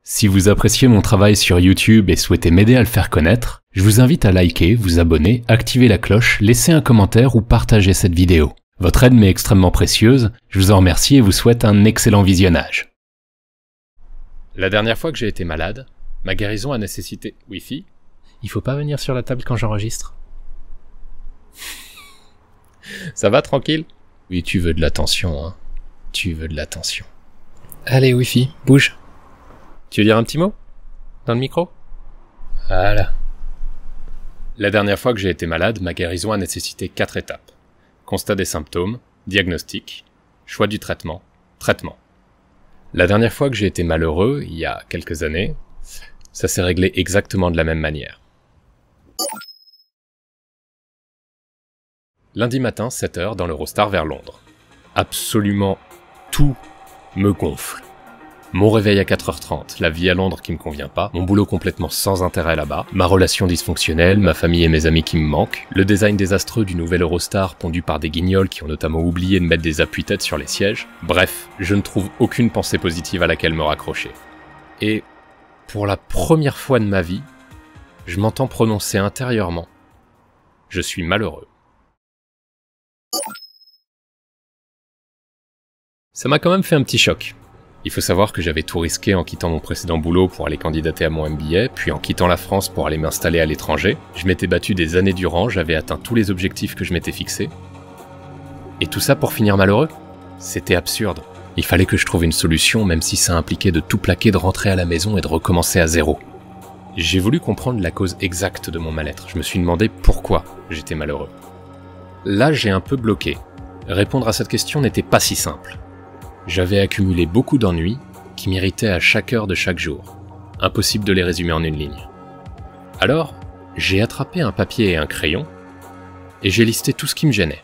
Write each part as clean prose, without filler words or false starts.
Si vous appréciez mon travail sur YouTube et souhaitez m'aider à le faire connaître, je vous invite à liker, vous abonner, activer la cloche, laisser un commentaire ou partager cette vidéo. Votre aide m'est extrêmement précieuse, je vous en remercie et vous souhaite un excellent visionnage. La dernière fois que j'ai été malade, ma guérison a nécessité... Wi-Fi ? Il faut pas venir sur la table quand j'enregistre. Ça va, tranquille ? Oui, tu veux de l'attention, hein. Tu veux de l'attention. Allez, Wi-Fi, bouge. Tu veux dire un petit mot ? Dans le micro ? Voilà. La dernière fois que j'ai été malade, ma guérison a nécessité 4 étapes. Constat des symptômes, diagnostic, choix du traitement, traitement. La dernière fois que j'ai été malheureux, il y a quelques années, ça s'est réglé exactement de la même manière. Lundi matin, 7h, dans l'Eurostar vers Londres. Absolument tout me gonfle. Mon réveil à 4h30, la vie à Londres qui me convient pas, mon boulot complètement sans intérêt là-bas, ma relation dysfonctionnelle, ma famille et mes amis qui me manquent, le design désastreux du nouvel Eurostar pondu par des guignols qui ont notamment oublié de mettre des appuis-têtes sur les sièges. Bref, je ne trouve aucune pensée positive à laquelle me raccrocher. Et pour la première fois de ma vie, je m'entends prononcer intérieurement « Je suis malheureux ». Ça m'a quand même fait un petit choc. Il faut savoir que j'avais tout risqué en quittant mon précédent boulot pour aller candidater à mon MBA, puis en quittant la France pour aller m'installer à l'étranger. Je m'étais battu des années durant, j'avais atteint tous les objectifs que je m'étais fixés. Et tout ça pour finir malheureux ? C'était absurde. Il fallait que je trouve une solution, même si ça impliquait de tout plaquer, de rentrer à la maison et de recommencer à zéro. J'ai voulu comprendre la cause exacte de mon mal-être. Je me suis demandé pourquoi j'étais malheureux. Là, j'ai un peu bloqué. Répondre à cette question n'était pas si simple. J'avais accumulé beaucoup d'ennuis qui m'irritaient à chaque heure de chaque jour. Impossible de les résumer en une ligne. Alors, j'ai attrapé un papier et un crayon et j'ai listé tout ce qui me gênait.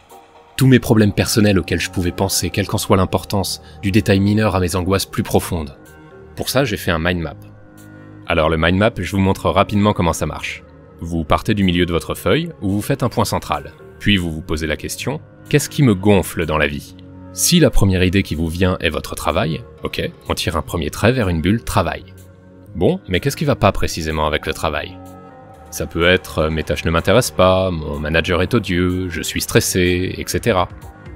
Tous mes problèmes personnels auxquels je pouvais penser, quelle qu'en soit l'importance, du détail mineur à mes angoisses plus profondes. Pour ça, j'ai fait un mind map. Alors le mind map, je vous montre rapidement comment ça marche. Vous partez du milieu de votre feuille où vous faites un point central. Puis vous vous posez la question, qu'est-ce qui me gonfle dans la vie ? Si la première idée qui vous vient est votre travail, ok, on tire un premier trait vers une bulle travail. Bon, mais qu'est-ce qui va pas précisément avec le travail ? Ça peut être mes tâches ne m'intéressent pas, mon manager est odieux, je suis stressé, etc.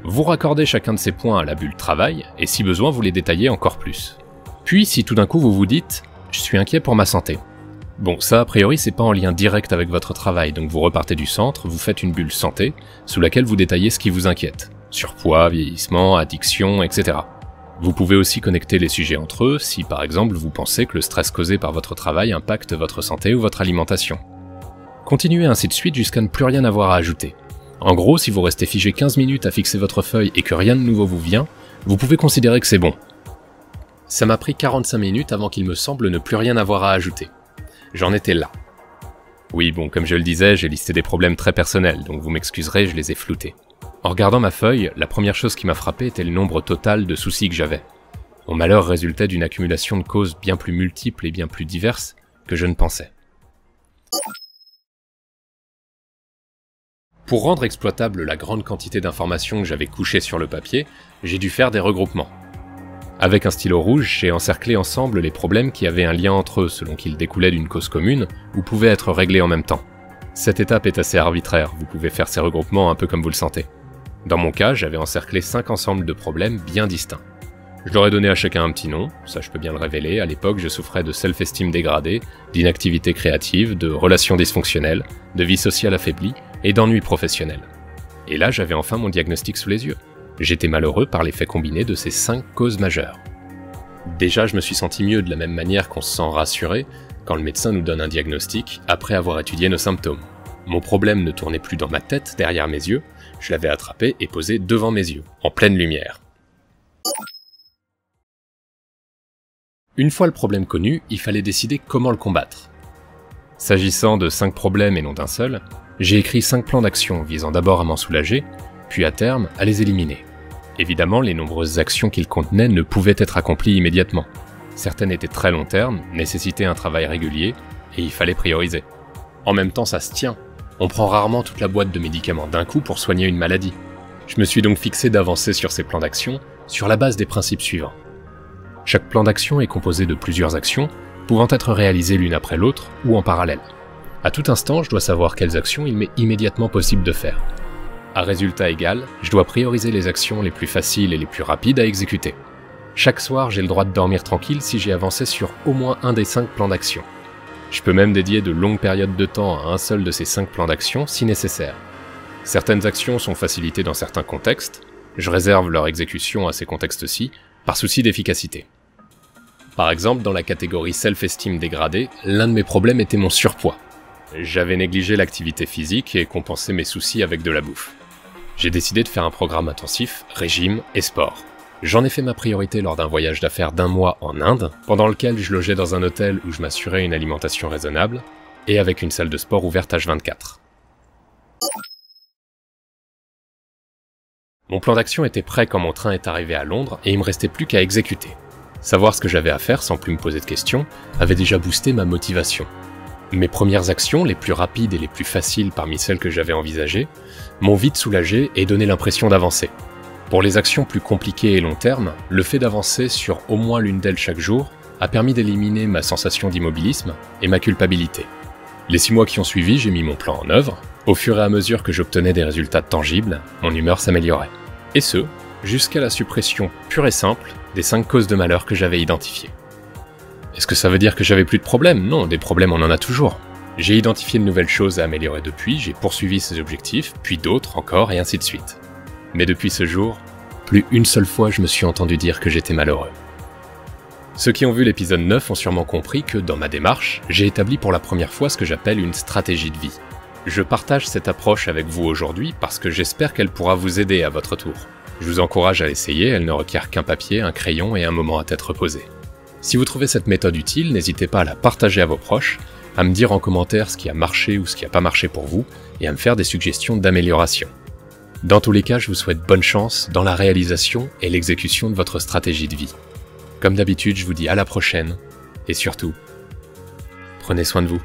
Vous raccordez chacun de ces points à la bulle travail, et si besoin vous les détaillez encore plus. Puis si tout d'un coup vous vous dites « je suis inquiet pour ma santé ». Bon, ça a priori c'est pas en lien direct avec votre travail, donc vous repartez du centre, vous faites une bulle santé, sous laquelle vous détaillez ce qui vous inquiète. Surpoids, vieillissement, addiction, etc. Vous pouvez aussi connecter les sujets entre eux si par exemple vous pensez que le stress causé par votre travail impacte votre santé ou votre alimentation. Continuez ainsi de suite jusqu'à ne plus rien avoir à ajouter. En gros, si vous restez figé 15 minutes à fixer votre feuille et que rien de nouveau vous vient, vous pouvez considérer que c'est bon. Ça m'a pris 45 minutes avant qu'il me semble ne plus rien avoir à ajouter. J'en étais là. Oui, bon, comme je le disais, j'ai listé des problèmes très personnels, donc vous m'excuserez, je les ai floutés. En regardant ma feuille, la première chose qui m'a frappé était le nombre total de soucis que j'avais. Mon malheur résultait d'une accumulation de causes bien plus multiples et bien plus diverses que je ne pensais. Pour rendre exploitable la grande quantité d'informations que j'avais couchées sur le papier, j'ai dû faire des regroupements. Avec un stylo rouge, j'ai encerclé ensemble les problèmes qui avaient un lien entre eux selon qu'ils découlaient d'une cause commune ou pouvaient être réglés en même temps. Cette étape est assez arbitraire, vous pouvez faire ces regroupements un peu comme vous le sentez. Dans mon cas, j'avais encerclé 5 ensembles de problèmes bien distincts. Je leur ai donné à chacun un petit nom, ça je peux bien le révéler, à l'époque je souffrais de self-esteem dégradée, d'inactivité créative, de relations dysfonctionnelles, de vie sociale affaiblie et d'ennuis professionnels. Et là j'avais enfin mon diagnostic sous les yeux. J'étais malheureux par l'effet combiné de ces 5 causes majeures. Déjà je me suis senti mieux de la même manière qu'on se sent rassuré quand le médecin nous donne un diagnostic après avoir étudié nos symptômes. Mon problème ne tournait plus dans ma tête, derrière mes yeux, je l'avais attrapé et posé devant mes yeux, en pleine lumière. Une fois le problème connu, il fallait décider comment le combattre. S'agissant de 5 problèmes et non d'un seul, j'ai écrit 5 plans d'action visant d'abord à m'en soulager, puis à terme à les éliminer. Évidemment, les nombreuses actions qu'ils contenaient ne pouvaient être accomplies immédiatement. Certaines étaient très long terme, nécessitaient un travail régulier, et il fallait prioriser. En même temps, ça se tient. On prend rarement toute la boîte de médicaments d'un coup pour soigner une maladie. Je me suis donc fixé d'avancer sur ces plans d'action sur la base des principes suivants. Chaque plan d'action est composé de plusieurs actions pouvant être réalisées l'une après l'autre ou en parallèle. À tout instant, je dois savoir quelles actions il m'est immédiatement possible de faire. À résultat égal, je dois prioriser les actions les plus faciles et les plus rapides à exécuter. Chaque soir, j'ai le droit de dormir tranquille si j'ai avancé sur au moins un des 5 plans d'action. Je peux même dédier de longues périodes de temps à un seul de ces 5 plans d'action si nécessaire. Certaines actions sont facilitées dans certains contextes, je réserve leur exécution à ces contextes-ci, par souci d'efficacité. Par exemple, dans la catégorie self-esteem dégradée, l'un de mes problèmes était mon surpoids. J'avais négligé l'activité physique et compensé mes soucis avec de la bouffe. J'ai décidé de faire un programme intensif, régime et sport. J'en ai fait ma priorité lors d'un voyage d'affaires d'1 mois en Inde, pendant lequel je logeais dans un hôtel où je m'assurais une alimentation raisonnable, et avec une salle de sport ouverte H24. Mon plan d'action était prêt quand mon train est arrivé à Londres et il me restait plus qu'à exécuter. Savoir ce que j'avais à faire sans plus me poser de questions avait déjà boosté ma motivation. Mes premières actions, les plus rapides et les plus faciles parmi celles que j'avais envisagées, m'ont vite soulagé et donné l'impression d'avancer. Pour les actions plus compliquées et long terme, le fait d'avancer sur au moins l'une d'elles chaque jour a permis d'éliminer ma sensation d'immobilisme et ma culpabilité. Les 6 mois qui ont suivi, j'ai mis mon plan en œuvre. Au fur et à mesure que j'obtenais des résultats tangibles, mon humeur s'améliorait. Et ce, jusqu'à la suppression pure et simple des 5 causes de malheur que j'avais identifiées. Est-ce que ça veut dire que j'avais plus de problèmes? Non, des problèmes on en a toujours. J'ai identifié de nouvelles choses à améliorer depuis, j'ai poursuivi ces objectifs, puis d'autres encore, et ainsi de suite. Mais depuis ce jour, plus une seule fois je me suis entendu dire que j'étais malheureux. Ceux qui ont vu l'épisode 9 ont sûrement compris que, dans ma démarche, j'ai établi pour la première fois ce que j'appelle une stratégie de vie. Je partage cette approche avec vous aujourd'hui parce que j'espère qu'elle pourra vous aider à votre tour. Je vous encourage à l'essayer, elle ne requiert qu'un papier, un crayon et un moment à tête reposée. Si vous trouvez cette méthode utile, n'hésitez pas à la partager à vos proches, à me dire en commentaire ce qui a marché ou ce qui n'a pas marché pour vous, et à me faire des suggestions d'amélioration. Dans tous les cas, je vous souhaite bonne chance dans la réalisation et l'exécution de votre stratégie de vie. Comme d'habitude, je vous dis à la prochaine, et surtout, prenez soin de vous.